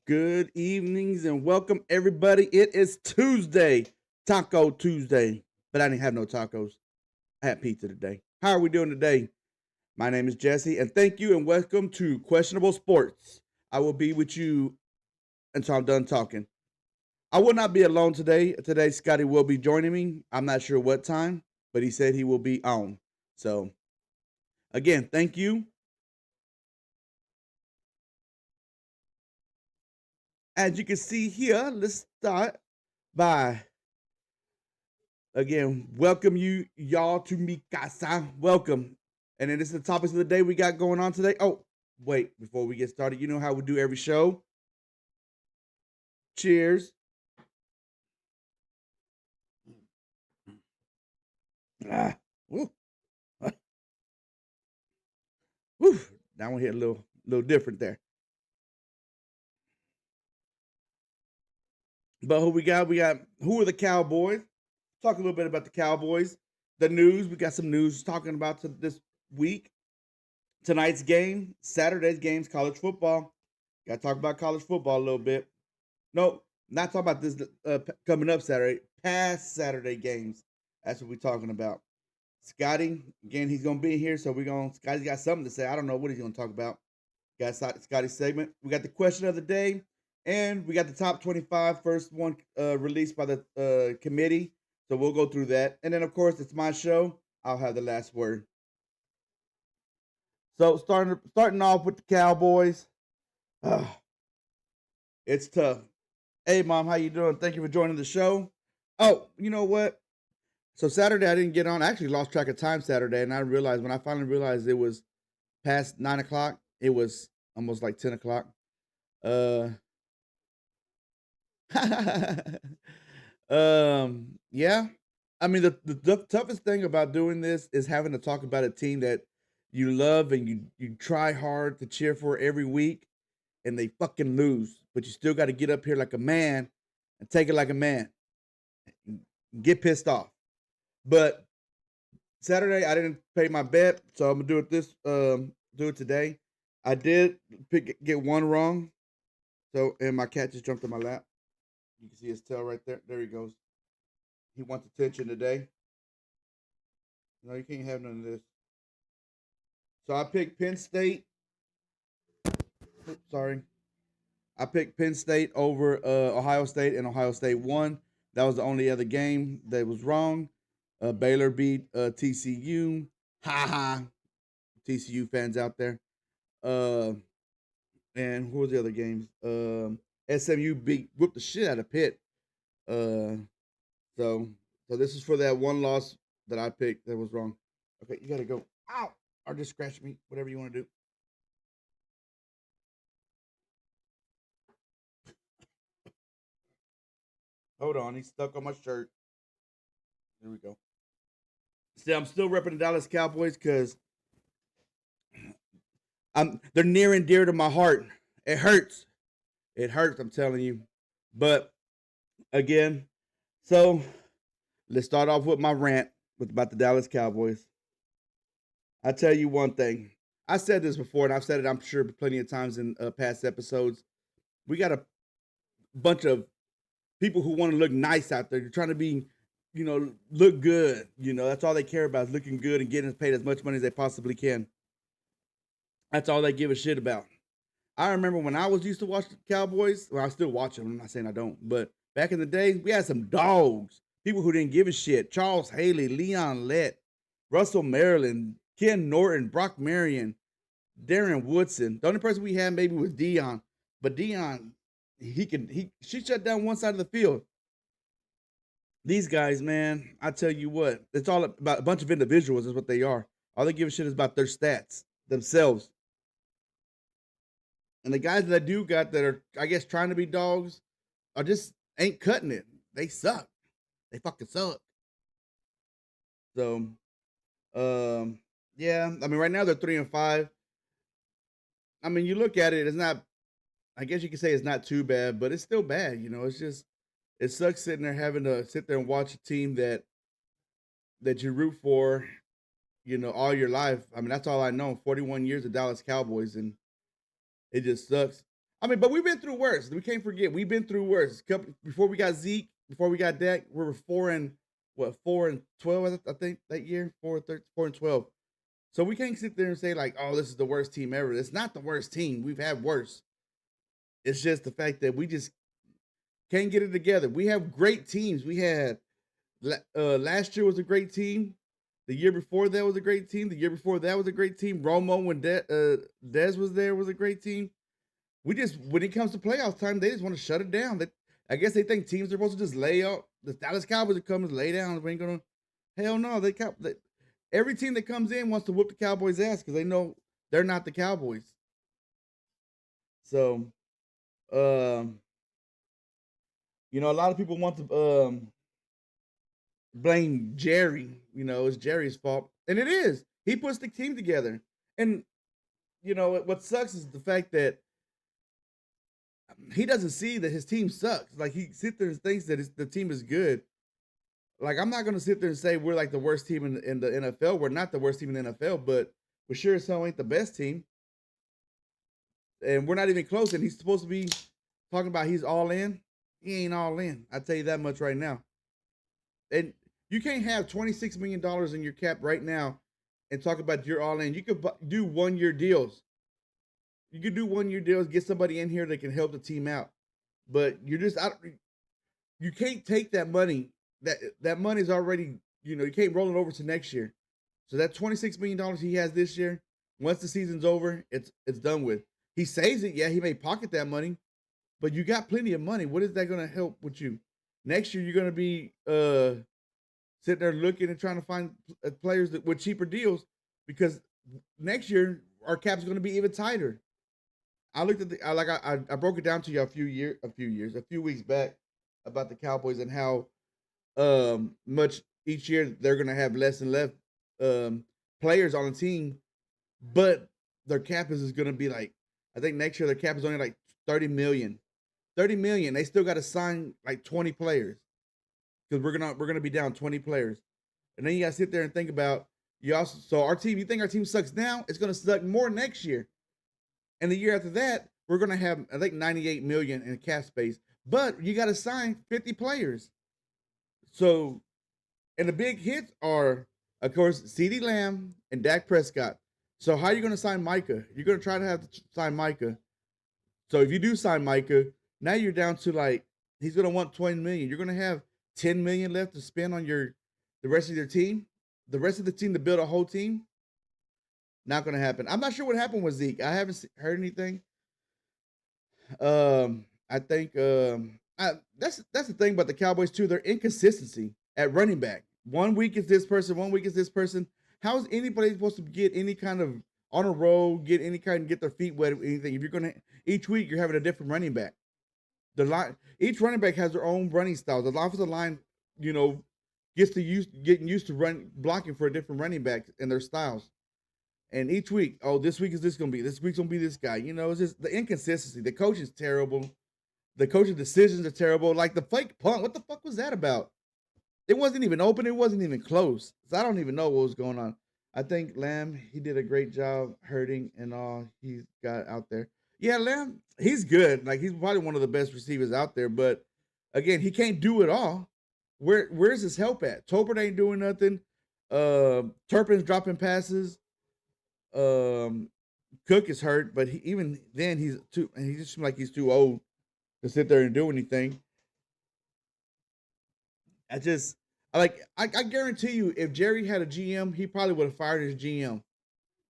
Good evenings and welcome everybody. It is Tuesday, Taco Tuesday, but I didn't have no tacos. I had pizza today. How are we doing today? My name is Jesse, and thank you and welcome to Questionable Sports. I will be with you until I'm done talking. I will not be alone today. Today, Scotty will be joining me. I'm not sure what time, but he said he will be on. So, again, thank you. As you can see here, let's start by again, welcome y'all to Mikasa. Welcome. And then this is the topics of the day we got going on today. Oh, wait, before we get started, you know how we do every show. Cheers. Ah, woo, woo. That one hit a little different there. But who we got? We got who are the Cowboys? Talk a little bit about the Cowboys. The news. We got some news talking about this week. Tonight's game, Saturday's games, college football. Got to talk about college football a little bit. No, not talking about this coming up Saturday. Past Saturday games. That's what we're talking about. Scotty, again, he's gonna be here, so Scotty's got something to say. I don't know what he's gonna talk about. Got Scotty's segment. We got the question of the day, and we got the top 25 first one released by the committee. So we'll go through that, and then of course it's my show. I'll have the last word. So starting off with the Cowboys. Uh, it's tough. Hey, mom, how you doing? Thank you for joining the show. Oh, you know what? So Saturday I didn't get on. I actually lost track of time Saturday, and I realized when I finally realized it was past 9 o'clock, it was almost like 10 o'clock. Uh, yeah. I mean, the toughest thing about doing this is having to talk about a team that you love and you try hard to cheer for every week, and they fucking lose, but you still got to get up here like a man and take it like a man. Get pissed off. But Saturday I didn't pay my bet, so I'm gonna do it today. I did get one wrong, so and my cat just jumped in my lap. You can see his tail right there. There he goes. He wants attention today. No, you can't have none of this. So I picked Penn State. Oops, sorry, I picked Penn State over Ohio State, and Ohio State won. That was the only other game that was wrong. Baylor beat TCU. Ha ha. TCU fans out there. Uh, and who was the other games? SMU beat whooped the shit out of Pitt. Uh, so so this is for that one loss that I picked that was wrong. Okay, you gotta go. Ow! Or just scratch me, whatever you want to do. Hold on, he's stuck on my shirt. There we go. See, I'm still repping the Dallas Cowboys because they're near and dear to my heart. It hurts. It hurts. I'm telling you. But again, so let's start off with my rant with about the Dallas Cowboys. I tell you one thing. I said this before, and I've said it, I'm sure, plenty of times in past episodes. We got a bunch of people who want to look nice out there. They're trying to be, look good. That's all they care about is looking good and getting paid as much money as they possibly can. That's all they give a shit about. I remember when I was used to watch the Cowboys. Well, I still watch them. I'm not saying I don't, but back in the day, we had some dogs. People who didn't give a shit. Charles Haley, Leon Lett, Russell Maryland, Ken Norton, Brock Marion, Darren Woodson. The only person we had maybe was Dion, but Dion, she shut down one side of the field. These guys, man, I tell you what, it's all about a bunch of individuals. Is what they are. All they give a shit is about their stats themselves. And the guys that I do got that are, I guess, trying to be dogs are just ain't cutting it. They suck. They fucking suck. So, yeah. I mean, right now they're 3-5. I mean, you look at it, it's not. I guess you could say it's not too bad, but it's still bad. It's just it sucks sitting there having to sit there and watch a team that you root for, all your life. I mean, that's all I know. 41 years of Dallas Cowboys, and it just sucks. I mean, but we've been through worse. We can't forget we've been through worse. Before we got Zeke, before we got Dak, we were 4-12, I think that year, 4-12. So we can't sit there and say like, "Oh, this is the worst team ever." It's not the worst team. We've had worse. It's just the fact that we just can't get it together. We have great teams. We had last year was a great team. The year before that was a great team. The year before that was a great team. Romo when Dez was there was a great team. We just when it comes to playoff time, they just want to shut it down. I guess they think teams are supposed to just lay up. The Dallas Cowboys are coming to lay down. We ain't gonna. Hell no. Every team that comes in wants to whoop the Cowboys' ass because they know they're not the Cowboys. So, um, a lot of people want to blame Jerry. It's Jerry's fault, and it is. He puts the team together, and what sucks is the fact that he doesn't see that his team sucks. Like he sits there and thinks that the team is good. Like I'm not gonna sit there and say we're like the worst team in the NFL. We're not the worst team in the NFL, but we sure as hell ain't the best team, and we're not even close. And he's supposed to be talking about he's all in. He ain't all in. I tell you that much right now. And you can't have $26 million in your cap right now and talk about you're all in. You could do 1 year deals. You could do 1 year deals, get somebody in here that can help the team out. But you can't take that money. That money's already, you can't roll it over to next year. So that $26 million he has this year, once the season's over, it's done with. He saves it, yeah, he may pocket that money, but you got plenty of money. What is that going to help with you? Next year, you're going to be sitting there looking and trying to find players with cheaper deals because next year our cap is going to be even tighter. I looked at I broke it down to you a few weeks back about the Cowboys and how much each year they're going to have less and less players on the team, but their cap is going to be like, I think next year their cap is only like 30 million. 30 million. They still got to sign like 20 players because we're gonna be down 20 players, and then you got to sit there and think about our team. You think our team sucks now? It's going to suck more next year, and the year after that we're going to have I think 98 million in cap space, but you got to sign 50 players. So, and the big hits are, of course, CeeDee Lamb and Dak Prescott. So how are you going to sign Micah? You're going to try to have to sign Micah. So if you do sign Micah, now you're down to like he's going to want 20 million. You're going to have 10 million left to spend on the rest of your team. The rest of the team to build a whole team. Not going to happen. I'm not sure what happened with Zeke. I haven't heard anything. I think that's the thing about the Cowboys too. Their inconsistency at running back. 1 week is this person. 1 week is this person. How is anybody supposed to get any kind of on a roll, get their feet wet or anything? If you're gonna each week you're having a different running back. Each running back has their own running style. The offensive line, getting used to blocking for a different running back and their styles. And each week, this week is this gonna be? This week's gonna be this guy. It's just the inconsistency. The coach is terrible. The coaching decisions are terrible. Like the fake punt. What the fuck was that about? It wasn't even open. It wasn't even close. So I don't even know what was going on. I think Lamb, he did a great job hurting and all he's got out there. Yeah, Lamb, he's good. Like he's probably one of the best receivers out there. But again, he can't do it all. Where's his help at? Tolbert ain't doing nothing. Turpin's dropping passes. Cook is hurt, but even then he just seems like he's too old to sit there and do anything. I guarantee you, if Jerry had a GM, he probably would have fired his GM.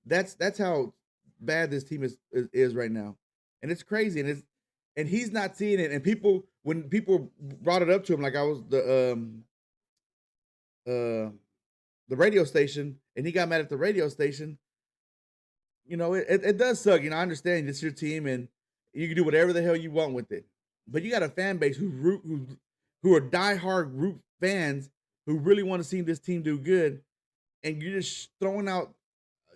That's how bad this team is right now, and it's crazy, and he's not seeing it. And when people brought it up to him, like I was the radio station, and he got mad at the radio station. It does suck. I understand it's your team, and you can do whatever the hell you want with it, but you got a fan base who are diehard root fans who really want to see this team do good, and you're just throwing out,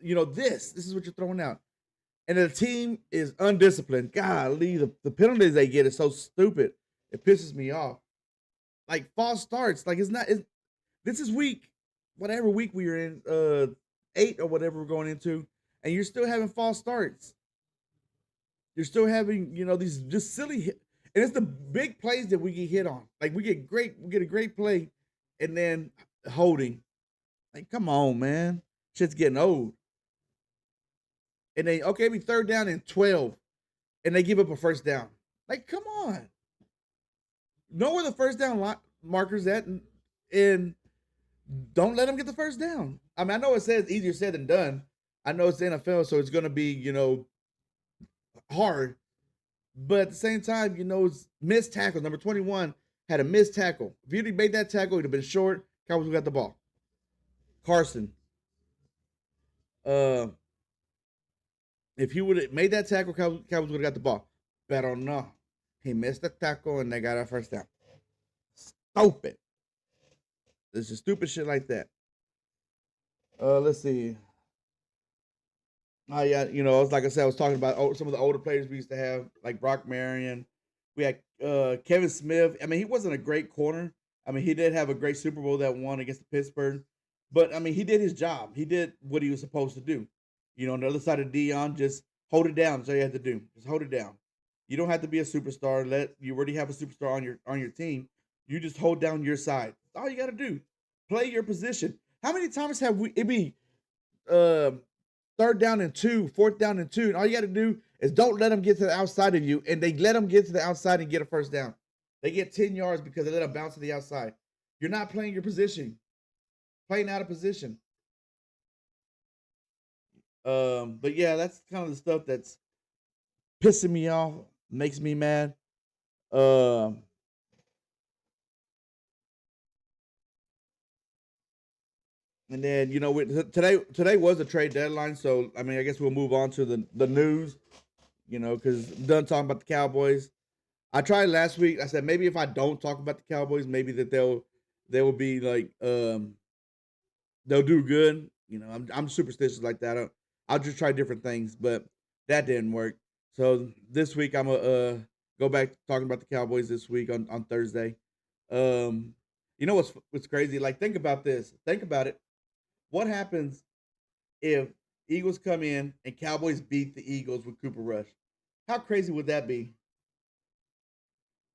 this is what you're throwing out. And the team is undisciplined. Golly, the penalties they get is so stupid. It pisses me off. Like false starts. Like this is whatever week we are in, 8 or whatever we're going into, and you're still having false starts. you're still having, these just silly and it's the big plays that we get hit on. Like we get a great play, and then holding. Like, come on, man, shit's getting old. And they okay, be third down and 12, and they give up a first down. Like, come on, know where the first down markers at, and don't let them get the first down. I mean, I know it says easier said than done. I know it's the NFL, so it's going to be hard. But at the same time, it's missed tackles. Number 21 had a missed tackle. If he'd made that tackle, he'd have been short. Cowboys would have got the ball. Carson. Uh, if he would have made that tackle, Cowboys would have got the ball. Pero no. He missed the tackle and they got a first down. Stupid. There's just stupid shit like that. Let's see. Yeah, it's like I said, I was talking about some of the older players we used to have, like Brock Marion. We had Kevin Smith. I mean, he wasn't a great corner. I mean, he did have a great Super Bowl that won against the Pittsburgh, but I mean, he did his job. He did what he was supposed to do. On the other side of Dion, just hold it down. That's all you have to do. Just hold it down. You don't have to be a superstar. You already have a superstar on your team. You just hold down your side. That's all you got to do. Play your position. How many times have it be uh, third down and 2, fourth down and 2, and all you got to do is don't let them get to the outside of you, and they let them get to the outside and get a first down. They get 10 yards because they let them bounce to the outside. You're not playing your position. Playing out of position. But yeah, that's kind of the stuff that's pissing me off, makes me mad. Um, and then today was a trade deadline, so I mean, I guess we'll move on to the news. Because I'm done talking about the Cowboys. I tried last week. I said maybe if I don't talk about the Cowboys, maybe that they will be like they'll do good. I'm superstitious like that. I'll just try different things, but that didn't work. So this week I'm gonna go back to talking about the Cowboys this week on Thursday. Um, what's crazy? Like, think about this. Think about it. What happens if Eagles come in and Cowboys beat the Eagles with Cooper Rush? How crazy would that be?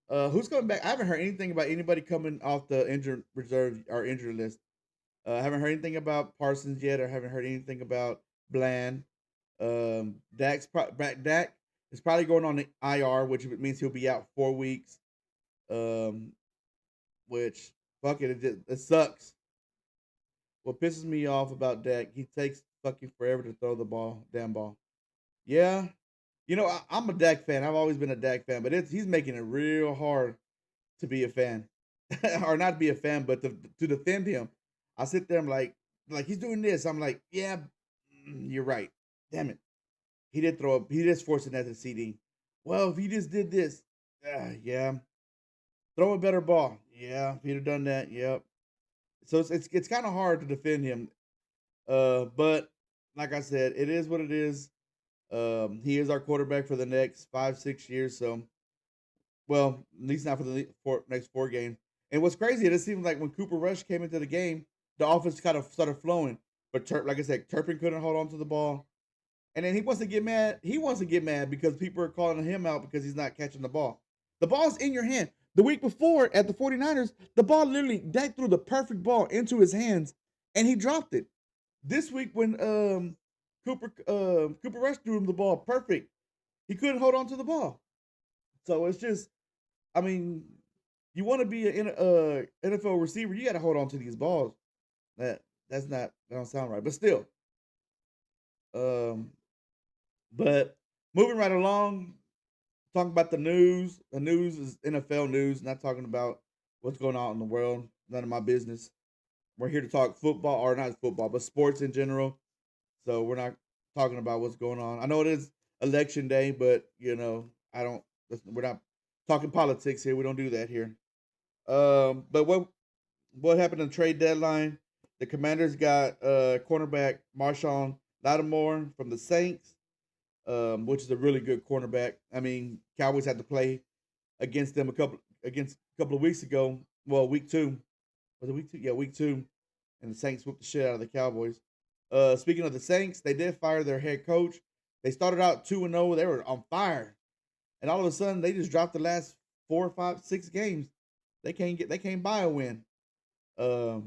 Who's coming back? I haven't heard anything about anybody coming off the injured reserve or injured list. I haven't heard anything about Parsons yet, or haven't heard anything about Bland. Dak is probably going on the IR, which means he'll be out 4 weeks. Um, which fuck it, it sucks. What pisses me off about Dak, he takes fucking forever to throw the damn ball. Yeah, I'm a Dak fan. I've always been a Dak fan, but he's making it real hard to be a fan, or not be a fan, but to defend him. I sit there, I'm like he's doing this. I'm like, yeah, you're right. Damn it, he just forced it at the CD. Well, if he just did this, yeah, throw a better ball. Yeah, if he'd have done that, yep. So it's kind of hard to defend him. But like I said, it is what it is. He is our quarterback for the next 5-6 years. So, well, at least not for the next 4 games. And what's crazy, it seemed like when Cooper Rush came into the game, the offense kind of started flowing. But like I said, Turpin couldn't hold on to the ball. And then he wants to get mad. He wants to get mad because people are calling him out because he's not catching the ball. The ball's in your hand. The week before at the 49ers, the ball literally, Dak threw the perfect ball into his hands and he dropped it. This week when Cooper Rush threw him the ball perfect, he couldn't hold on to the ball. So it's just, I mean, you want to be an NFL receiver, you got to hold on to these balls. That don't sound right, but still. Um, but moving right along, talking about the news. The news is NFL news, not talking about what's going on in the world. None of my business. We're here to talk football, or not football, but sports in general. So we're not talking about what's going on. I know it is election day, but I don't. We're not talking politics here. We don't do that here. But what happened in the trade deadline? The Commanders got cornerback Marshawn Lattimore from the Saints, which is a really good cornerback. I mean, Cowboys had to play against them a couple of weeks ago. Well, week 2. Was it week 2? Yeah, week 2. And the Saints whooped the shit out of the Cowboys. Speaking of the Saints, they did fire their head coach. They started out 2-0. They were on fire, and all of a sudden they just dropped the last 4, 5, 6 games. They can't buy a win. I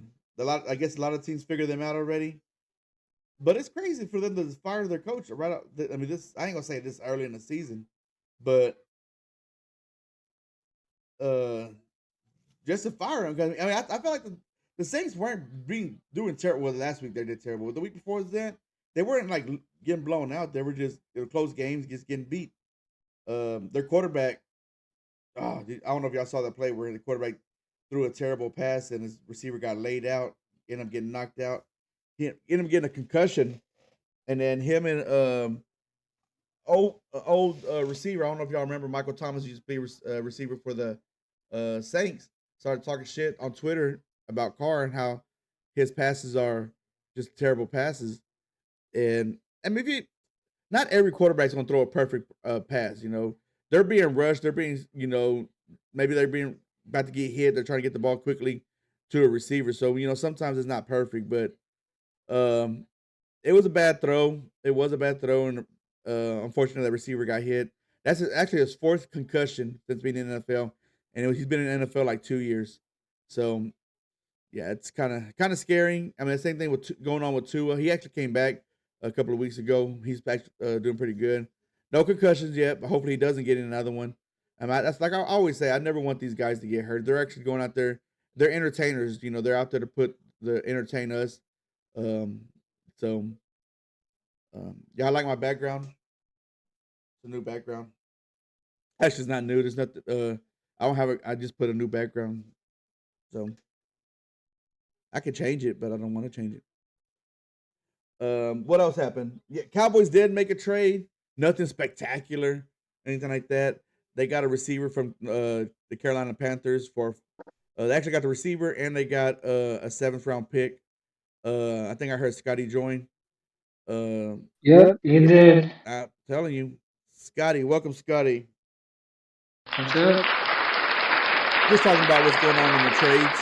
guess a lot of teams figure them out already. But it's crazy for them to fire their coach right out. I mean, this I ain't gonna say this early in the season, but uh, just to fire him. I mean, I feel like the Saints weren't doing terrible. Well, last week they did terrible. The week before that, they weren't like getting blown out. They were just close games, just getting beat. Their quarterback. Oh, I don't know if y'all saw that play where the quarterback threw a terrible pass and his receiver got laid out, ended up getting knocked out. He ended up getting a concussion, and then him and old receiver. I don't know if y'all remember Michael Thomas used to be receiver for the Saints. Started talking shit on Twitter about Carr and how his passes are just terrible passes. And I mean, not every quarterback's gonna throw a perfect pass. You know, they're being rushed. They're being, maybe they're being about to get hit. They're trying to get the ball quickly to a receiver. So sometimes it's not perfect, but um, it was a bad throw. It was a bad throw, and unfortunately, that receiver got hit. That's actually his fourth concussion since being in the NFL, and he's been in the NFL like 2 years. So yeah, it's kind of scary. I mean, the same thing with going on with Tua. He actually came back a couple of weeks ago. He's back doing pretty good. No concussions yet, but hopefully he doesn't get another one. That's like I always say. I never want these guys to get hurt. They're actually going out there. They're entertainers. They're out there to entertain us. Um, so yeah, I like my background. It's a new background. Actually, it's not new. There's nothing. I don't have it. I just put a new background, so I could change it, but I don't want to change it. What else happened? Yeah, Cowboys did make a trade. Nothing spectacular, anything like that. They got a receiver from the Carolina Panthers for. They actually got the receiver and they got a seventh round pick. I think I heard Scotty join. Yep, you did. I'm telling you, Scotty, welcome, Scotty. What's up? Just talking about what's going on in the trades.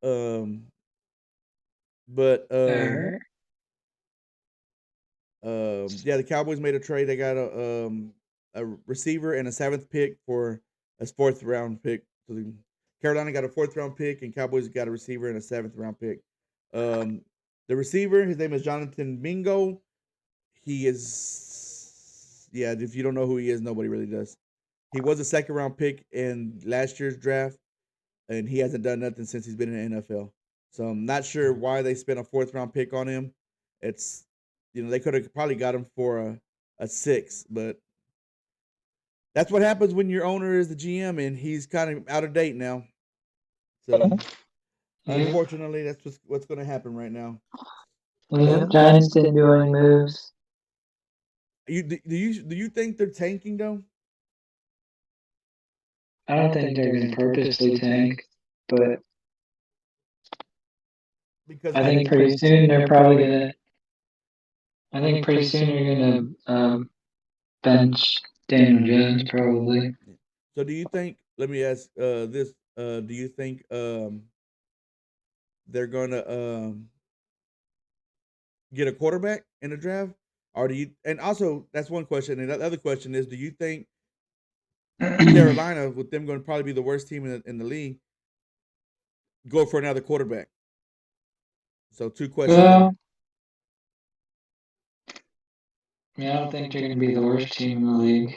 Um, but Alright. yeah, the Cowboys made a trade. They got a receiver and a seventh pick for a fourth round pick. So Carolina got a fourth round pick, and Cowboys got a receiver and a seventh round pick. Um, the receiver, his name is Jonathan Mingo. He is, yeah. If you don't know who he is, nobody really does. He was a second round pick in last year's draft, and he hasn't done nothing since he's been in the NFL. So I'm not sure why they spent a fourth round pick on him. It's they could have probably got him for a six, but that's what happens when your owner is the GM and he's kind of out of date now. So unfortunately, that's what's going to happen right now. Yep, Giants didn't do any moves. Do you think they're tanking though? I don't think they're going to purposely tank, but Because I think pretty soon they're probably going to. I think pretty soon you're going to bench Daniel Jones probably. So do you think? Let me ask this: do you think they're gonna get a quarterback in the draft, or do you? And also, that's one question. And the other question is: do you think Carolina, with them going to probably be the worst team in the league, go for another quarterback? So two questions there. Yeah, I don't think they're going to be the worst team in the league.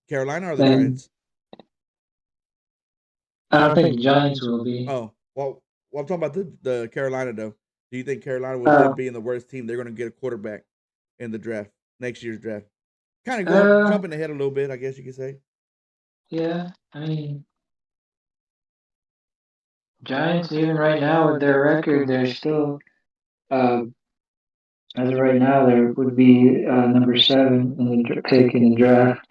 Carolina or the Giants? I don't think the Giants will be. Oh, well, I'm talking about the Carolina though. Do you think Carolina, with them being the worst team, they're going to get a quarterback in the draft, next year's draft? Kind of jumping ahead a little bit, I guess you could say. Yeah, I mean, Giants, even right now with their record, they're still, as of right now, there would be number 7 in the pick in the draft.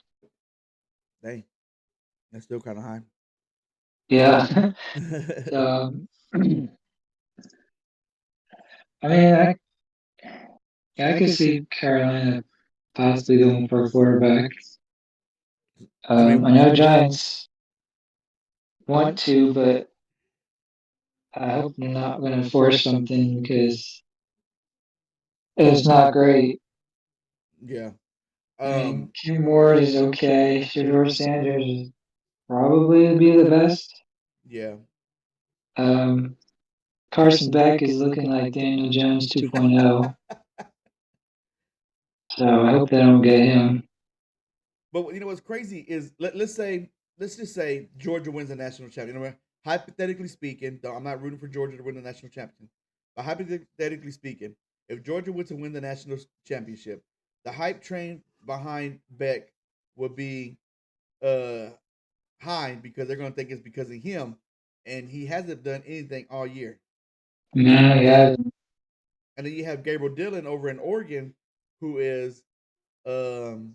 Dang, that's still kind of high. Yeah. So, I mean, I could see Carolina possibly going for a quarterback. I know Giants want to, but I hope they're not going to force something because It's not great. Yeah. I mean, Jim Ward is okay. Shedeur Sanders is probably be the best. Yeah. Um, Carson Beck is looking like Daniel Jones 2.0. So I hope they don't get him. But you know what's crazy is let's just say Georgia wins the national championship. You know, hypothetically speaking, though I'm not rooting for Georgia to win the national championship, but hypothetically speaking, if Georgia were to win the national championship, the hype train behind Beck would be uh high because they're going to think it's because of him, and he hasn't done anything all year. No, yeah. And then you have Gabriel Dillon over in Oregon, who is um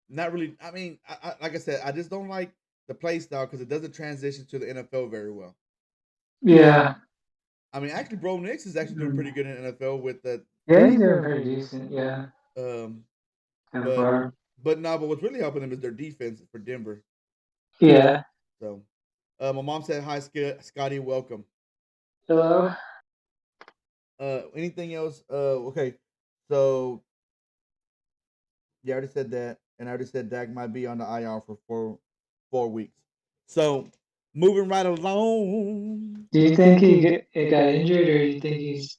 not really. I mean, like I said, I just don't like the play style because it doesn't transition to the NFL very well. Yeah. I mean, actually, Bro Nix is actually doing pretty good in the NFL with the. Yeah, he's doing pretty decent. Yeah. Um, So but far. but what's really helping them is their defense for Denver. Yeah. So, my mom said hi, Scotty, welcome. Hello. Anything else? Okay, so yeah, I already said that, and I already said Dak might be on the IR for 4 weeks. So, moving right along. Do you think he got injured, or do you think he's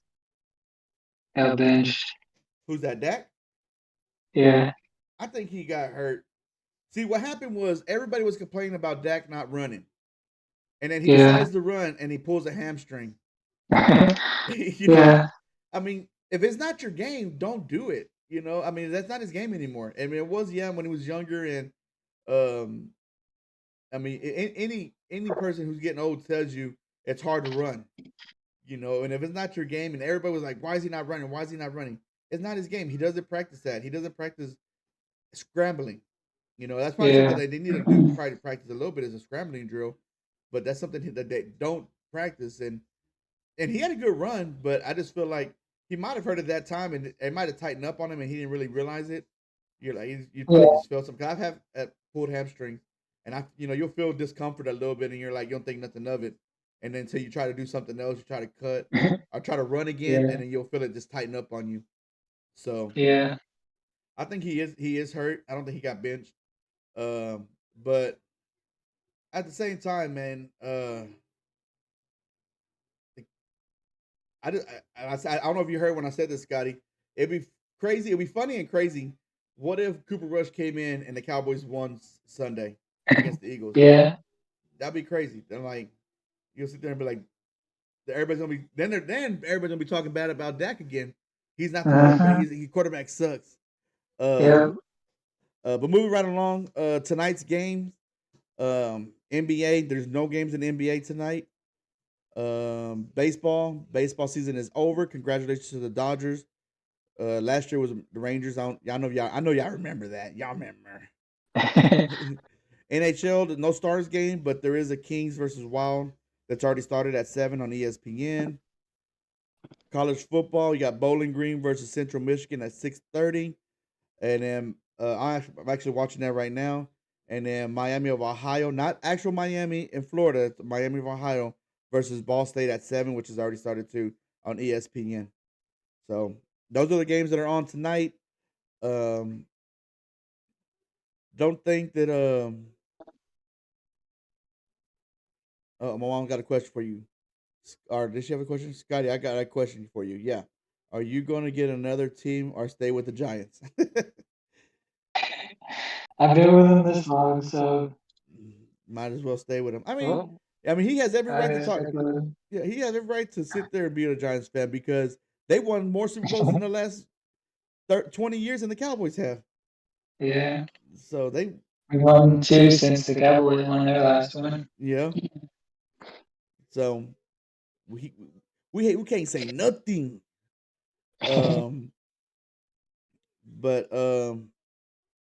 out benched? Who's that, Dak? Yeah. I think he got hurt. See, what happened was everybody was complaining about Dak not running, and then he Yeah. decides to run, and he pulls a hamstring. you know, Yeah. I mean, if it's not your game, don't do it. You know, I mean, that's not his game anymore. I mean, it was when he was younger, and um, I mean, any person who's getting old tells you it's hard to run. You know, and if it's not your game, and everybody was like, "Why is he not running? Why is he not running?" It's not his game. He doesn't practice that. He doesn't practice scrambling. You know, that's probably something Yeah. that they need to do. Try to practice a little bit as a scrambling drill, but that's something that they don't practice. And he had a good run, but I just feel like he might have heard at that time, and it might have tightened up on him, and he didn't really realize it. You're like you Yeah. probably just felt something. I've had pulled hamstrings, and you'll feel discomfort a little bit, and you're like you don't think nothing of it, and then until you try to do something else, you try to cut or try to run again, Yeah. and then you'll feel it just tighten up on you. So Yeah. I think he is hurt. I don't think he got benched. But at the same time, man, I don't know if you heard when I said this, Scotty. It'd be crazy. It'd be funny and crazy. What if Cooper Rush came in and the Cowboys won Sunday against the Eagles? Yeah. That'd be crazy. Then like you'll sit there and be like, everybody's gonna be then everybody's gonna be talking bad about Dak again. He's not the quarterback. Uh-huh. He quarterback sucks. Yeah. Um, but moving right along, tonight's games. NBA. There's no games in the NBA tonight. Baseball season is over. Congratulations to the Dodgers. Last year was the Rangers. I know y'all remember that. Y'all remember. NHL, no Stars game, but there is a Kings versus Wild that's already started at 7 on ESPN. College football, you got Bowling Green versus Central Michigan at 6:30, and then I'm actually watching that right now. And then Miami of Ohio, not actual Miami in Florida, it's Miami of Ohio versus Ball State at 7, which has already started too on ESPN. So those are the games that are on tonight. Um, don't think that my mom got a question for you. Or does she have a question, Scotty? I got a question for you. Yeah, are you going to get another team or stay with the Giants? I've been with him this long, so Might as well stay with him. well, I mean, he has every right to I talk. stuck with him. Yeah, he has every right to sit there and be a Giants fan because they won more Super Bowls in the last 20 years than the Cowboys have. Yeah. So they, We won two since the Cowboys won their last one. yeah. So we we can't say nothing. Um, but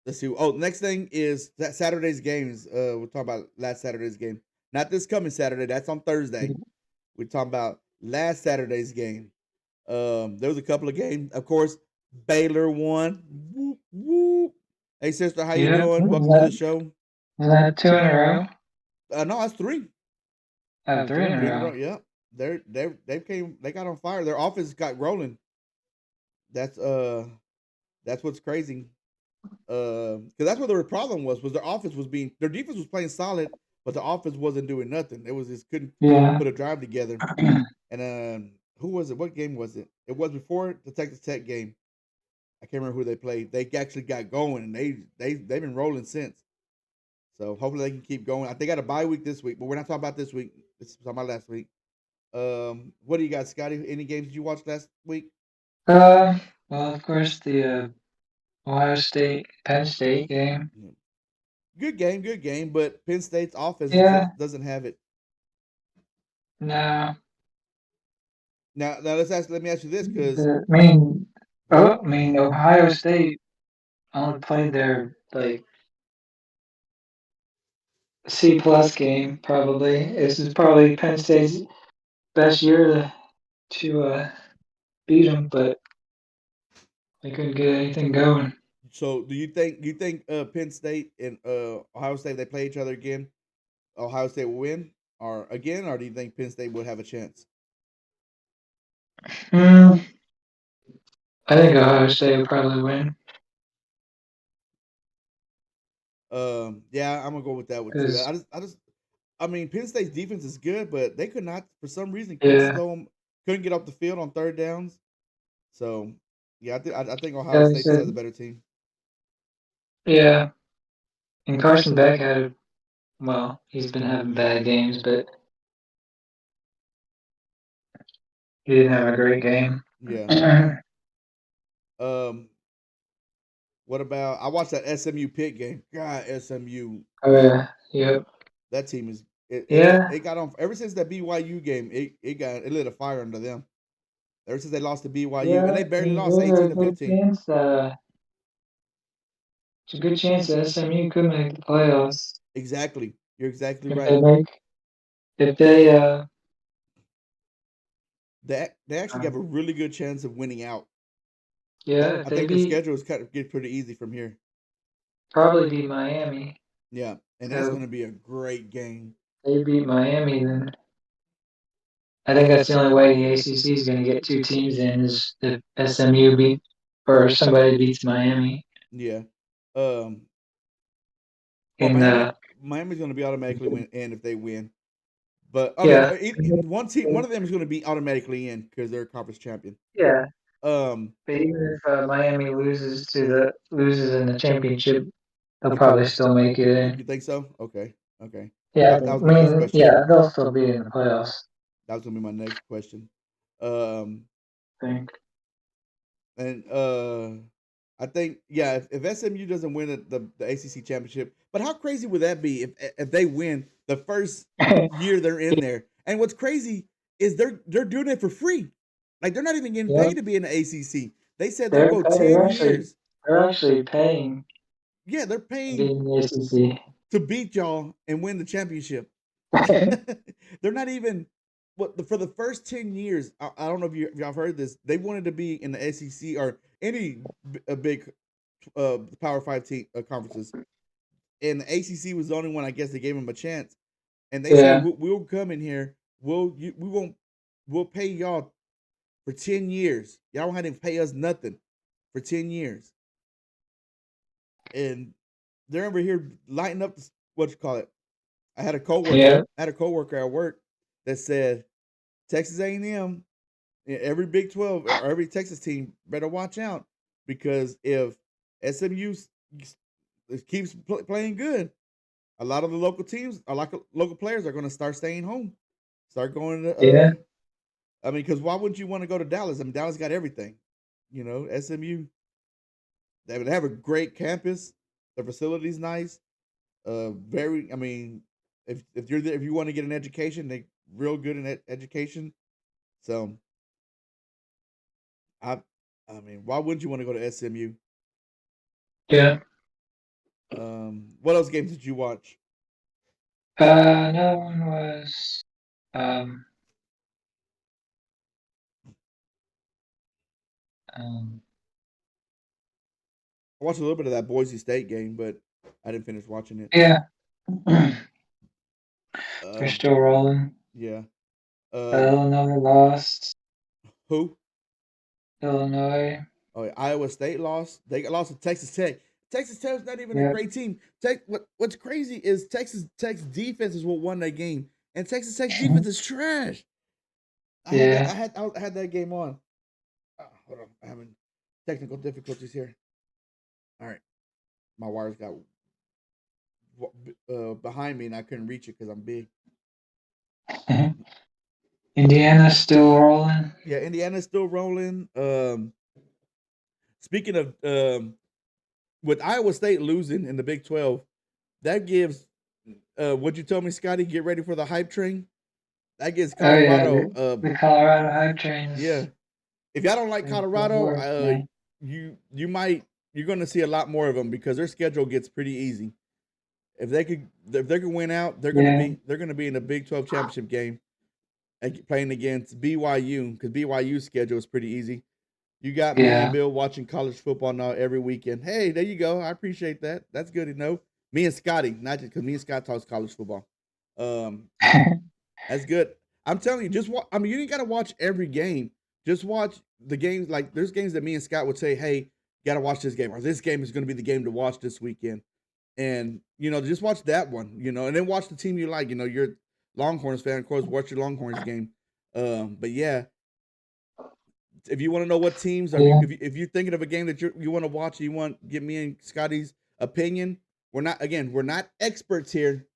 let's see. Oh, next thing is that Saturday's games. We're talking about last Saturday's game, not this coming Saturday. That's on Thursday. We're talking about last Saturday's game. There was a couple of games. Of course, Baylor won. Whoop, whoop. Hey sister, how you Yeah. doing? Welcome to the show. Is that two in a row? No, that's three. Three in a 3 in a row. row. Yeah, they got on fire. Their offense got rolling. That's that's what's crazy. Because that's what their problem was their defense was playing solid, but the offense wasn't doing nothing. It was just couldn't Yeah. put a drive together. And who was it? What game was it? It was before the Texas Tech game. I can't remember who they played. They actually got going, and they've been rolling since. So hopefully they can keep going. I think they got a bye week this week, but we're not talking about this week. This is talking about last week. What do you got, Scotty? Any games did you watch last week? Well, of course, the Ohio State Penn State game. Yeah. Good game, but Penn State's offense Yeah. doesn't have it. No. Now let me ask you this, because The, I mean, go ahead. Ohio State only played their like C plus game. Probably this is probably Penn State's best year to beat them, but they couldn't get anything going. So do you think Penn State and Ohio State, they play each other again, Ohio State will win or do you think Penn State would have a chance? Hmm. I think Ohio State would probably win Yeah, I'm gonna go with that one too. because I mean, Penn State's defense is good, but they could not, for some reason, yeah, couldn't get off the field on third downs. So, yeah, I think Ohio yeah, they State just has a said, better team. yeah, and Carson Beck he's been having bad games, but he didn't have a great game. Yeah. Oh Um. What about? I watched that SMU Pitt game. God, SMU. yeah, yep, That team is yeah, it got on ever since that BYU game. It lit a fire under them. Ever since they lost to BYU, and yeah. they I barely mean, lost there's 18 a to good 15. chance. It's a good chance that SMU could make the playoffs Exactly. You're exactly if right. they make if they They actually have a um, really good chance of winning out. yeah if I they think their beat schedule is kind of get pretty easy from here. probably beat Miami. Yeah, and that's going So to be a great game. if they beat Miami, then I think that's the only way the ACC is going to get two teams in is if SMU beat or somebody beats Miami Yeah. Um. Well, in Miami's going to be automatically win in if they win. But I mean, yeah one of them is going to be automatically in because they're a conference champion. yeah. Um. But even if Miami loses in the championship, they'll probably still make it in. You think so? Okay. Okay. Yeah, That was I my next mean, question. yeah, they'll still be in the playoffs. That was going to be my next question. Um. I think. And I think, yeah, if SMU doesn't win the ACC championship, but how crazy would that be if they win the first year they're in there? And what's crazy is they're doing it for free. Like they're not even getting Yep, paid to be in the ACC. They said they'll go 10 years. they're actually paying Yeah, they're to paying be in the ACC. to beat y'all and win the championship. They're not even for the first 10 years. I don't know if y'all have heard this. They wanted to be in the SEC or any a big Power Five team conferences, and the ACC was the only one. I guess they gave them a chance, and they said Yeah, we'll come in here. We won't we'll pay y'all for 10 years. Y'all don't have to pay us nothing for 10 years, and they're over here lighting up what you call it. yeah, I had a coworker at work that said Texas A&M, every Big 12 or every Texas team better watch out because if SMU keeps playing good, a lot of the local teams, a lot of local players are going to start staying home, start going to. yeah, I mean, because why wouldn't you want to go to Dallas? I mean, Dallas got everything. SMU, they would have a great campus. The facility's nice. Very. I mean, if you're there, if you want to get an education, they real good in education. So I I mean, why wouldn't you want to go to SMU? yeah. What else games did you watch? Another one was um um I watched a little bit of that Boise State game, but I didn't finish watching it. yeah. They're Um, still rolling. yeah. Um, Illinois lost. who? Illinois. Oh, Iowa State lost. They lost to Texas Tech. Texas Tech's not even a Yeah, great team. What's crazy is Texas Tech's defense is what won that game, and Texas Tech's defense is trash. yeah. I had that game on. Hold on, I'm having technical difficulties here. All right, my wires got behind me, and I couldn't reach it because I'm big. Indiana's still rolling. Yeah, Indiana's still rolling. Speaking of with Iowa State losing in the Big 12, that gives what you told me, Scotty, get ready for the hype train. That gives Oh yeah, Colorado the Colorado hype yeah. trains. If y'all don't like They're the Colorado, worst, man. you might you're going to see a lot more of them because their schedule gets pretty easy. If they could win out, Yeah, they're going to be in the Big 12 championship game playing against BYU because BYU's schedule is pretty easy. You got me and yeah. Bill watching college football now every weekend. Hey, there you go. I appreciate that. That's good to know. Me and Scotty, not just because me and Scott talks college football. Um, that's good. I'm telling you, just watch. I mean, you ain't got to watch every game. Just watch the games. Like there's games that me and Scott would say, "Hey, you got to watch this game," or "This game is going to be the game to watch this weekend." And just watch that one. And then watch the team you like. You're a Longhorns fan, of course. Watch your Longhorns game. But yeah, if you want to know what teams are, Yeah. if you're thinking of a game that you want to watch, you want to get me and Scotty's opinion. We're not experts here,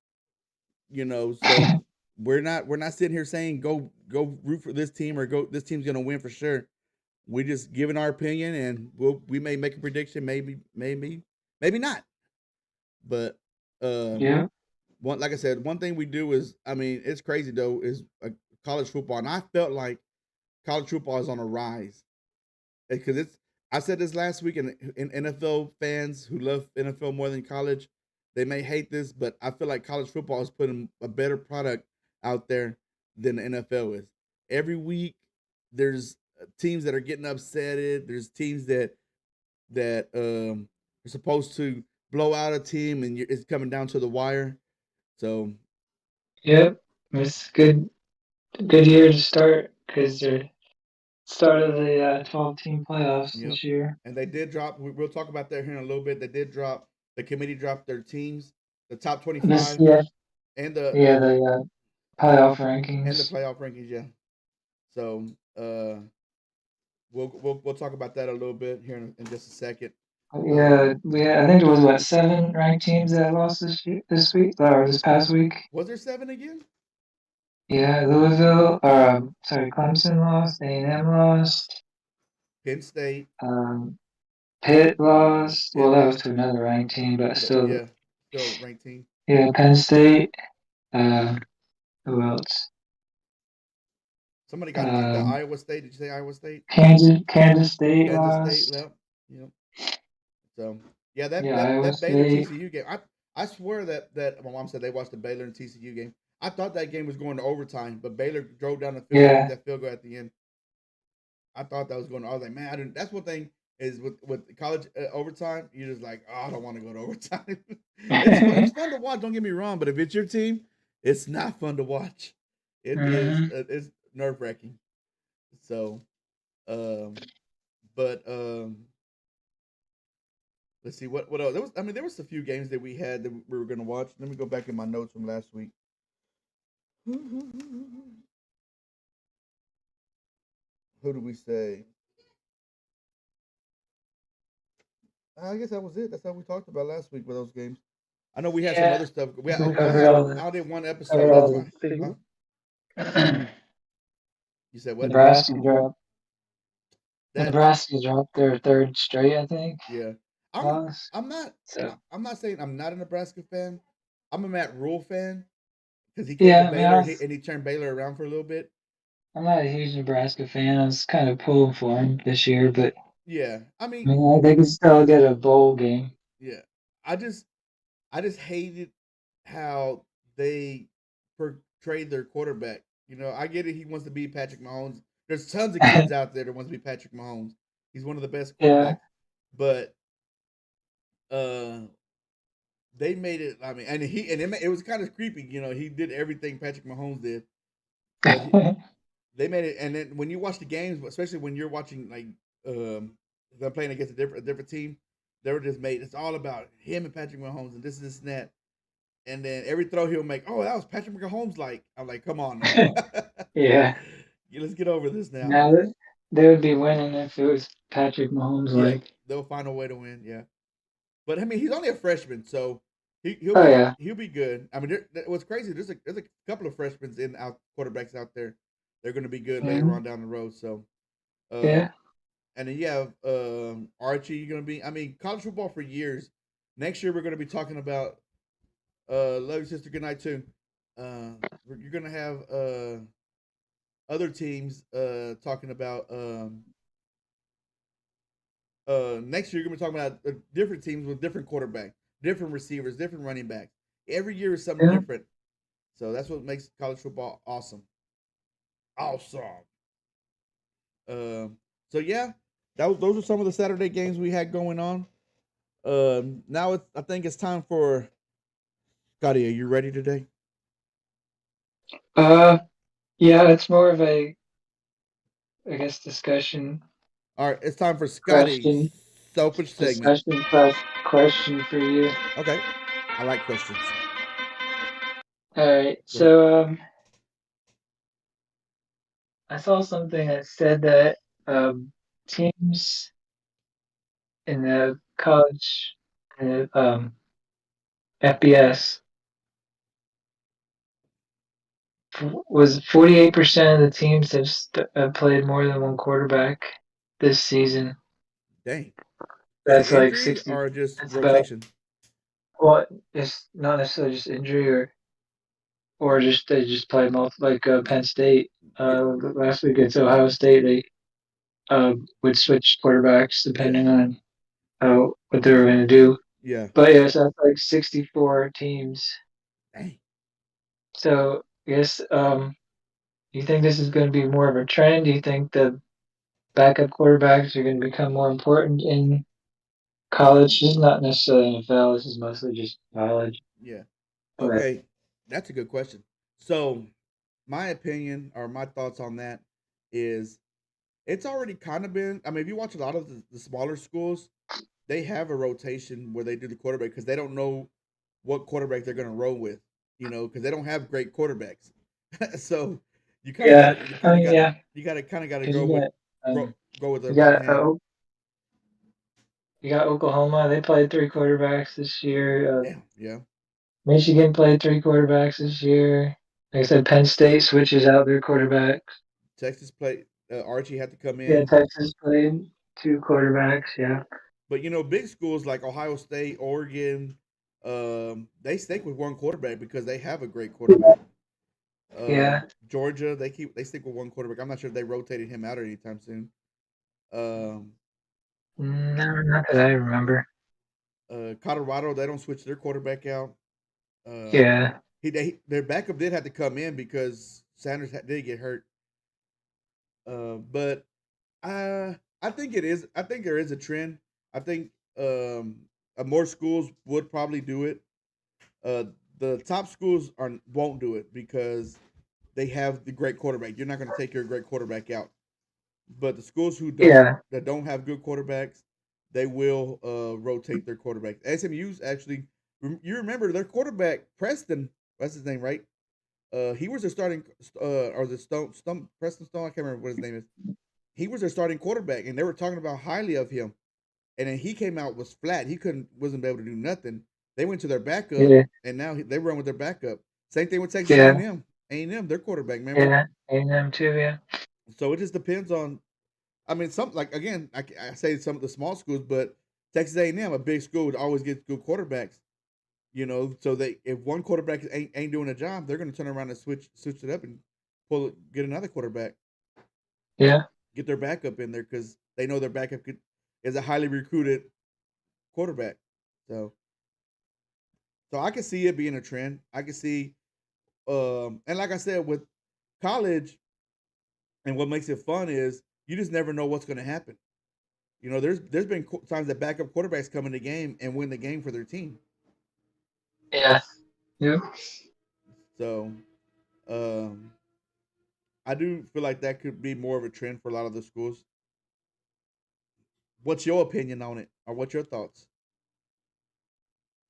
so we're not sitting here saying go root for this team or go this team's gonna win for sure. We're just giving our opinion, and we may make a prediction, maybe not. But Yeah. one like I said, one thing we do is, I mean, it's crazy though, is college football, and I felt like college football is on a rise because it's. I said this last week, and NFL fans who love NFL more than college, they may hate this, but I feel like college football is putting a better product out there than the NFL is. Every week, there's teams that are getting upsetted. There's teams that are supposed to blow out a team, and it's coming down to the wire. So, Yep. It's good year to start because they're start of the 12-team playoffs yep. this year. And they did drop. We'll talk about that here in a little bit. They did drop. The committee dropped their teams, the top This 25, yeah and yeah the playoff and the rankings. playoff rankings. Yeah. So we'll talk about that a little bit here in just a second. Yeah, I think there was what 7 ranked teams that lost this week or this past week. Was there 7 again? Yeah, Louisville or sorry, Clemson lost, A&M lost, Penn State. Pitt lost. Well, Pitt that was lost. to another ranked team, but still, Yeah, still ranked team. yeah, Penn State. Um, who else? Somebody got knocked out. Um, Iowa State. Did you say Iowa State? Kansas State Kansas State lost. left. Yep. So yeah, that Yeah, that Iowa that Baylor State. TCU game. I swear that my mom said they watched the Baylor and TCU game. I thought that game was going to overtime, but Baylor drove down the field and kicked Yeah, that field goal at the end. I thought that was going. I was like, man, I didn't. That's one thing is with college overtime. You're just like, oh, I don't want to go to overtime. It's fun to watch. Don't get me wrong, but if it's your team, it's not fun to watch. It is. hmm It's nerve wracking. So, but let's see what else. There was a few games that we had that we were going to watch. Let me go back in my notes from last week. Who do we say? I guess that was it. That's how we talked about last week with those games. I know we had some yeah. other stuff. I think we I did one episode. covered That's all why. Huh? the You said what? Nebraska dropped. That Nebraska dropped their third straight, I think. yeah. I'm Loss. I'm not So I'm not saying I'm not a Nebraska fan. I'm a Matt Rule fan because he came to yeah, I mean, Baylor and he turned Baylor around for a little bit. I'm not a huge Nebraska fan. I was kind of pulling for him this year, but Yeah, I I mean, mean, they could still get a bowl game. yeah. I just I just hated how they portrayed their quarterback. I get it. He wants to be Patrick Mahomes. There's tons of kids out there that wants to be Patrick Mahomes. He's one of the best Yeah. quarterbacks. But uh, they made it. I mean, and it was kind of creepy. He did everything Patrick Mahomes did, but they made it. And then when you watch the games, especially when you're watching like they're playing against a different team. They were just made. It's all about him and Patrick Mahomes and this and that. And then every throw he'll make, oh, that was Patrick Mahomes. Like I'm like, come on now, Yeah. yeah, let's get over this now. Now they would be winning if it was Patrick Mahomes. Yeah, Like, they'll find a way to win. Yeah, but I mean, he's only a freshman, so he'll oh be yeah, he'll be good. I mean, what's crazy? There's a couple of freshmen in out quarterbacks out there. They're going to be good later hmm on down the road. So, yeah, and then you have Archie. You're going to be. I mean, college football for years. Next year we're going to be talking about. Love your sister. Good night too. You're going to have other teams talking about next year you're gonna be talking about different teams with different quarterbacks, different receivers, different running backs. Every year is something yeah. different. So that's what makes college football awesome. Awesome. So yeah, those are some of the Saturday games we had going on. Now I think it's time for Scotty. Are you ready today? Uh, yeah. It's more of a, I guess, discussion All right, it's time for Scotty's question, selfish segment. discussion plus question for you. Okay, I like questions. All right. Go ahead. So I saw something that said that teams in the college FBS was 48% of the teams have played more than one quarterback this season. Dang, is it That's like injury 60. or just That's about, rotation? well, it's not necessarily just injury or just they just play like Penn State. Yeah, Last week against Ohio State, they would switch quarterbacks yeah, depending on what they were going to do. yeah. But yeah, so that's like 64 teams. Dang. So I guess do you think this is going to be more of a trend? Do you think the backup quarterbacks are going to become more important in college? This is not necessarily NFL. This is mostly just college. Yeah. But Okay, that's a good question. So, my opinion or my thoughts on that is it's already kind of been. I mean, if you watch a lot of the smaller schools, they have a rotation where they do the quarterback because they don't know what quarterback they're going to roll with, because they don't have great quarterbacks. So, you kind of got yeah, to, you I kind of mean, got, yeah, you got to kind of got to because go um, go with their you right got hand. you got Oklahoma. They played three quarterbacks this year. Yeah, yeah. Michigan played three quarterbacks this year. Like I said, Penn State switches out their quarterbacks. Texas play. Archie had to come Yeah, in. Texas played two quarterbacks. Yeah, But big schools like Ohio State, Oregon, they stick with one quarterback because they have a great quarterback. yeah. Georgia, they stick with one quarterback. I'm not sure if they rotated him out anytime soon. Um, No, not that I remember. Colorado, they don't switch their quarterback out. Uh, Yeah, their backup did have to come in because Sanders did get hurt. But I think it is. I think there is a trend. I think more schools would probably do it. Uh, the top schools won't do it because they have the great quarterback. You're not going to take your great quarterback out. But the schools yeah, that don't have good quarterbacks, they will rotate their quarterbacks. SMU's actually, you remember their quarterback Preston, that's his name, right? He was their starting, or the Stone Preston Stone. I can't remember what his name is. He was their starting quarterback, and they were talking about highly of him. And then he came out was flat. He wasn't able to do nothing. They went to their backup, yeah, and now they run with their backup. Same thing with Texas A yeah, and M. A&M, their quarterback, remember? yeah. A&M too. Yeah, So it just depends on. I mean, some like again, I say some of the small schools, but Texas A&M, a big school, always gets good quarterbacks. So they if one quarterback ain't doing a job, they're going to turn around and switch it up and get another quarterback, yeah, get their backup in there because they know their is a highly recruited quarterback. So so I can see it being a trend. I can see, and like I said, with college, and what makes it fun is you just never know what's going to happen. There's been times that backup quarterbacks come in the game and win the game for their team. yeah, yeah. So um, I do feel like that could be more of a trend for a lot of the schools. What's your opinion on it, or what's your thoughts?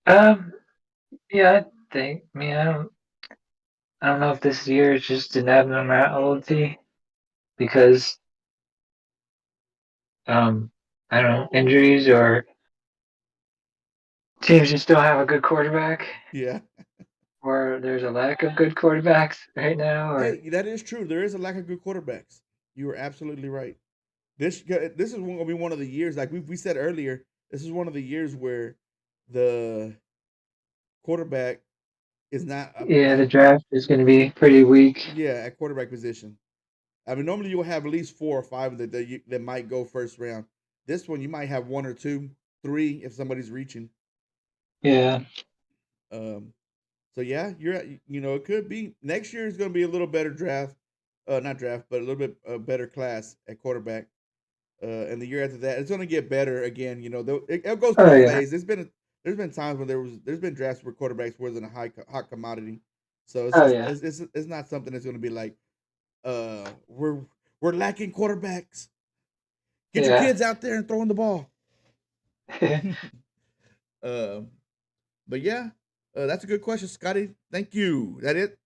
Um, yeah, I mean, I don't know if this year is just an abnormality because, um, I don't know, injuries or teams just don't have a good quarterback, Yeah. or there's a lack of good quarterbacks right now, or Hey, that is true. There is a lack of good quarterbacks. You are absolutely right. This is going to be one of the years, like we said earlier. This is one of the years where the quarterback is not yeah, the draft is going to be pretty weak. yeah, at quarterback position. I mean, normally you'll have at least 4 or 5 that might go first round. This one you might have one or two, three if somebody's reaching. Yeah, Um, so yeah, it could be next year is going to be a little better draft, not draft, but a little bit better class at quarterback. And the year after that, it's going to get better again. It goes through oh a yeah, phase. There's been times when there's been drafts where quarterbacks wasn't a hot commodity. So it's oh just yeah. it's not something that's going to be like we're lacking quarterbacks. Get your Yeah. kids out there and throwing the ball. um, but yeah, that's a good question, Scotty. Thank you. That it?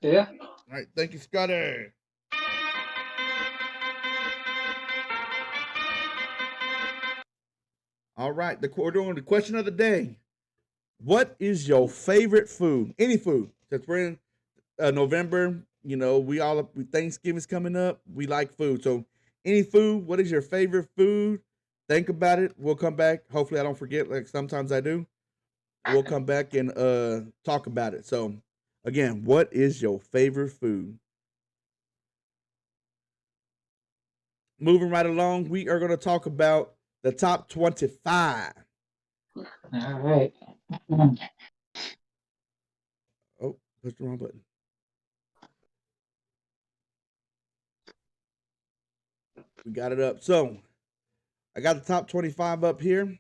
Yeah. All right, thank you, Scotty. All right, we're doing the question of the day. What is your favorite food? Any food. Since we're in November, Thanksgiving's coming up. We like food, so any food. What is your favorite food? Think about it. We'll come back. Hopefully, I don't forget. Like sometimes I do. We'll come back and talk about it. So, again, what is your favorite food? Moving right along, we are going to talk about the top 25. All right. Oh, push the wrong button. We got it up. So, I got the top 25 up here.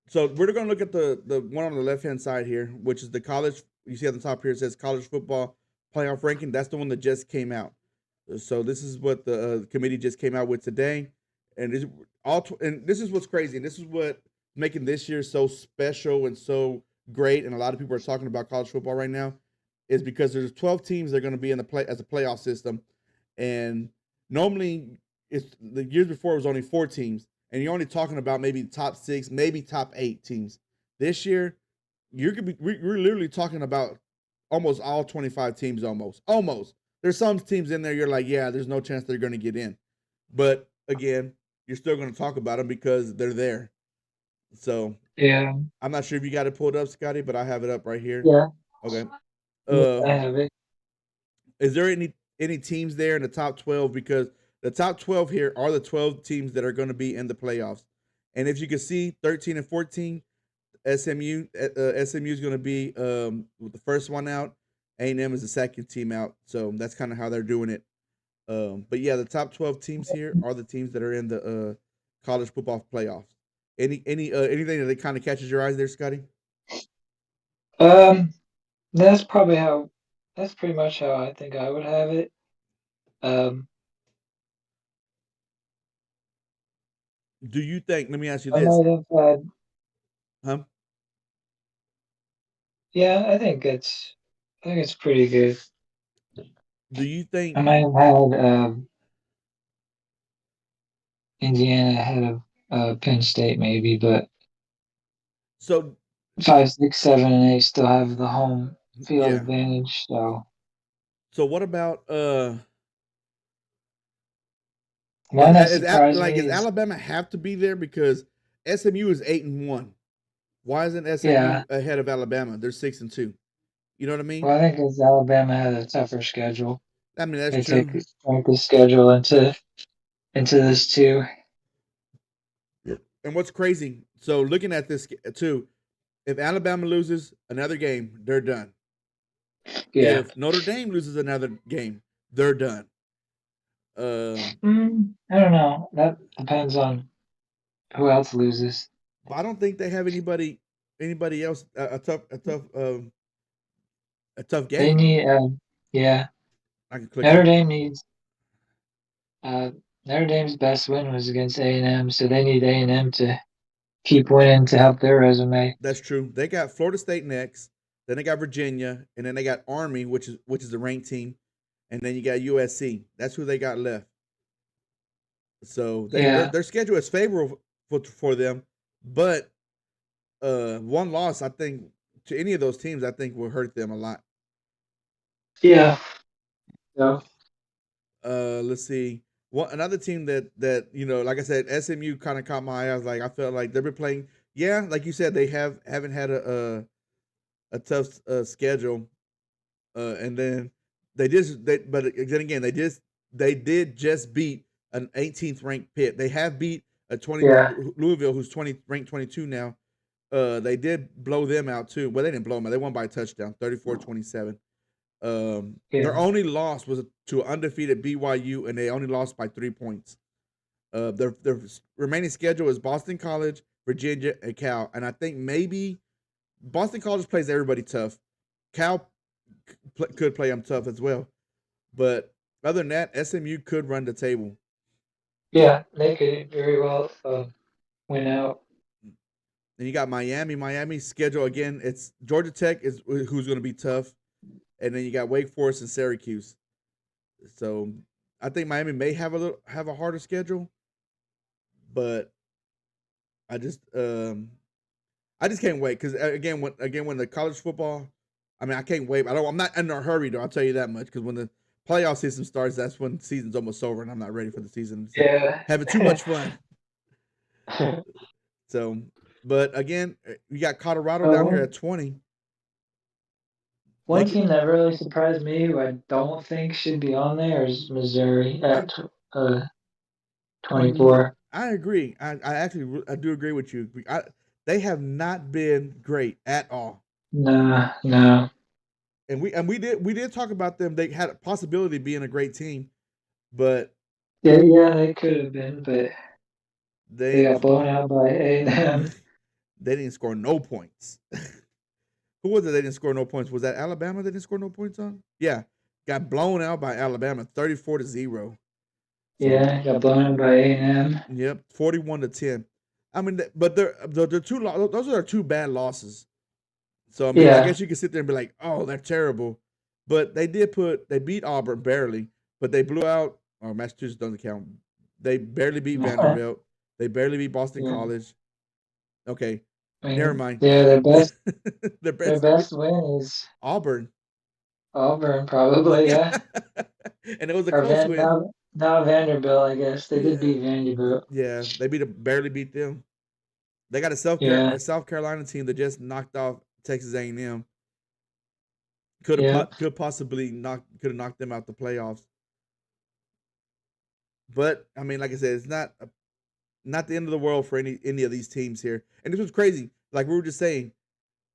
So we're going to look at the one on the left hand side here, which is the college. You see at the top here it says college football playoff ranking. That's the one that just came out. So this is what the committee just came out with today, and this is what's crazy. And this is what making this year so special and so great. And a lot of people are talking about college football right now, is because there's 12 teams that are going to be in the play as a playoff system, and normally it's the years before it was only 4 teams, and you're only talking about maybe top 6, maybe top 8 teams. This year, we're literally talking about almost all 25 teams. Almost. There's some teams in there you're like, yeah, there's no chance they're going to get in, but again, you're still going to talk about them because they're there. So Yeah. I'm not sure if you got it pulled up, Scotty, but I have it up right here. Yeah. Okay. Yeah, Uh, I have it. is there any teams there in the top 12? Because the top 12 here are the 12 teams that are going to be in the playoffs. And if you can see 13 and 14, SMU is going to be the first one out. A&M is the second team out. So that's kind of how they're doing it. But yeah, the top 12 teams here are the teams that are in the college football playoffs. Anything that kind of catches your eyes there, Scotty? Um, that's probably how. That's pretty much how I think I would have it. Um, Do you think? Let me ask you I this, might have had. huh? Yeah, I think it's pretty good. Do you I think might have had Indiana ahead of Penn State maybe, but so? 5, 6, 7, and 8 still have the home field Yeah. advantage. So So what about one that surprised me is is Alabama have to be there because SMU is 8-1. Why isn't SMU yeah. ahead of Alabama? They're 6-2. You know what I mean? Well, I think it's Alabama had a tougher schedule. I mean that's They take true. the schedule into this too. And what's crazy? So looking at this too, if Alabama loses another game, they're done. Yeah. If Notre Dame loses another game, they're done. Um, I don't know. That depends on who else loses. I don't think they have anybody else a tough They game. need, yeah. I can click Notre on. Dame needs Notre Dame's best win was against A&M, so they need A&M to keep winning to help their resume. That's true. They got Florida State next, then they got Virginia, and then they got Army, which is the ranked team, and then you got USC. That's who they got left. So Yeah, their schedule is favorable for them, but one loss I think to any of those teams I think will hurt them a lot. yeah. So Let's see. Another team that like I said, SMU kind of caught my eye. I was like, I felt like they've been playing. Yeah, like you said, they haven't had a tough schedule, and then but then again, they did just beat an 18th ranked Pitt. They have beat a 20 yeah, Louisville, who's 20 ranked 22 now. They did blow them out too. Well, they didn't blow them out. They won by a touchdown, 34-27. Their yeah, only loss was to undefeated BYU, and they only lost by 3 points. Their remaining schedule is Boston College, Virginia, and Cal. And I think maybe Boston College plays everybody tough. Cal could play them tough as well. But other than that, SMU could run the table. yeah. They could very well win out. Then you got Miami. Miami's schedule again. It's Georgia Tech is who's going to be tough, and then you got Wake Forest and Syracuse. So I think Miami may have a harder schedule, but I just can't wait because when the college football, I mean I can't wait. I'm not in a hurry though. I'll tell you that much because when the playoff season starts, that's when the season's almost over, and I'm not ready for the season. So Yeah. having too much fun. So, but again, you got Colorado down here one, at 20. one team that really surprised me, who I don't think should be on there, is Missouri I, at 24. I agree. I actually I do agree with you. They have not been great at all. Nah, no. And we did talk about them. They had a possibility of being a great team, but Yeah, they could have been, but they they got blown out by A&M. they didn't score no points. Who was it? They didn't score no points. Was that Alabama? They didn't score no points on. Yeah, got blown out by Alabama, 34-0. So Yeah, got blown out by A&M. yep, 41-10. I mean, but they're two. Those are two bad losses. So I mean, I Yeah, guess you could sit there and be like, "Oh, they're terrible," but they beat Auburn barely, but they blew out. Or Massachusetts doesn't count. They barely beat Vanderbilt. They barely beat Boston yeah. College. Okay, I never mean, mind. yeah, Their their best best win is Auburn, Auburn, probably. Yeah, and it was a or close win. now Vanderbilt. I guess they did Yeah, beat Vanderbilt. yeah, they barely beat them. They got Yeah, a South Carolina team that just knocked off Texas A&M. Could possibly could have knocked them out the playoffs. But I mean, like I said, it's not the end of the world for any of these teams here. And this was crazy. Like we were just saying,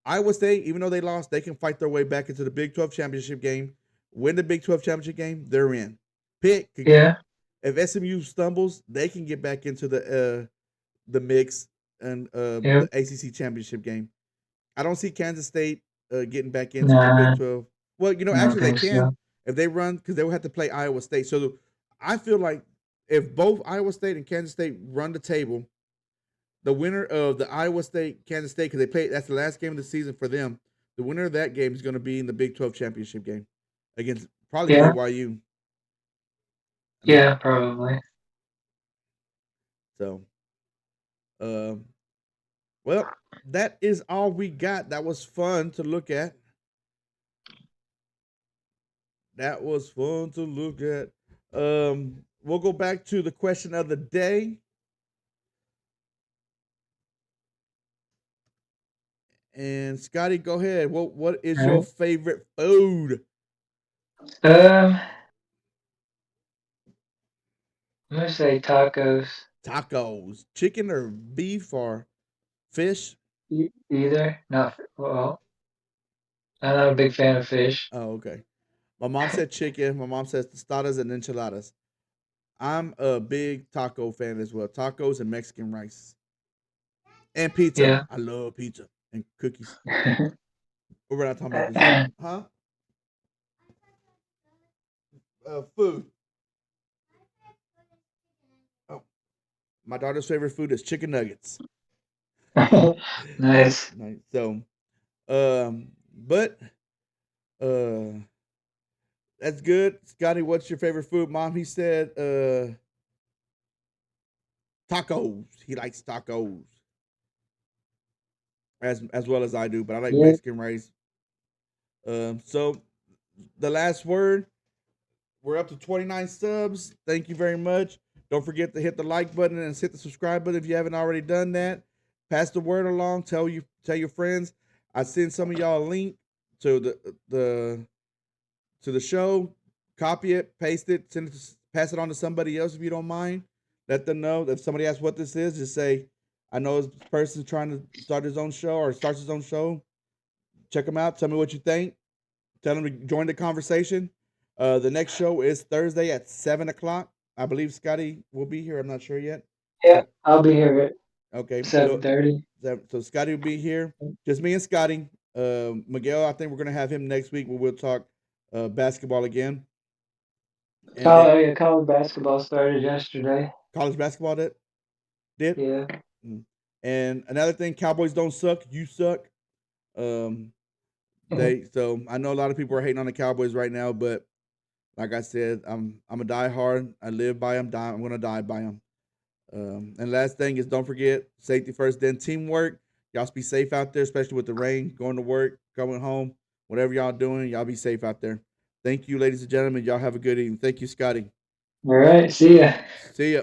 Iowa State, even though they lost, they can fight their way back into the Big 12 championship game. Win the Big 12 championship game, they're in. Pitt could get, yeah, if SMU stumbles, they can get back into the mix and yeah. the ACC championship game. I don't see Kansas State getting back into the Big Nah, 12. Well, I don't actually they think can so. if they run because they will have to play Iowa State. So I feel like if both Iowa State and Kansas State run the table, the winner of the Iowa State Kansas State because they play that's the last game of the season for them. The winner of that game is going to be in the Big 12 championship game against probably Yeah, BYU. I mean, yeah, probably. so um, well, that is all we got. That was fun to look at. That was fun to look at. We'll go back to the question of the day. And Scotty, go ahead. What is All your right. favorite food? I'm gonna say tacos. Tacos, chicken or beef or fish? Either. Not well. I'm not a big fan of fish. Oh, okay. My mom said chicken. My mom says tostadas and enchiladas. I'm a big taco fan as well. Tacos and Mexican rice and pizza. Yeah. I love pizza and cookies. We're not talking about dessert, huh? Food. My daughter's favorite food is chicken nuggets. Nice. Nice. So, but uh, that's good. Scotty, what's your favorite food? Mom, he said tacos. He likes tacos as well as I do, but I like Yeah. Mexican rice. So the last word. We're up to 29 subs. Thank you very much. Don't forget to hit the like button and hit the subscribe button if you haven't already done that. Pass the word along. Tell your friends. I send some of y'all a link to the show. Copy it, paste it, pass it on to somebody else if you don't mind. Let them know. If somebody asks what this is, just say, "I know this person's trying to start his own show or starts his own show. Check them out. Tell me what you think. Tell them to join the conversation." The next show is Thursday at 7 o'clock. I believe Scotty will be here. I'm not sure yet. Yeah, I'll be here at Okay, so 7:30. Scotty will be here. Just me and Scotty. Miguel, I think we're gonna have him next week where we'll talk basketball again. College basketball started yesterday. College basketball did. Yeah. And another thing, Cowboys don't suck. You suck. So I know a lot of people are hating on the Cowboys right now, but like I said, I'm a diehard. I live by them. I'm gonna die by them. And last thing is, don't forget safety first, then teamwork. Y'all be safe out there, especially with the rain. Going to work, coming home, whatever y'all doing, y'all be safe out there. Thank you, ladies and gentlemen. Y'all have a good evening. Thank you, Scotty. All right. See ya. See ya.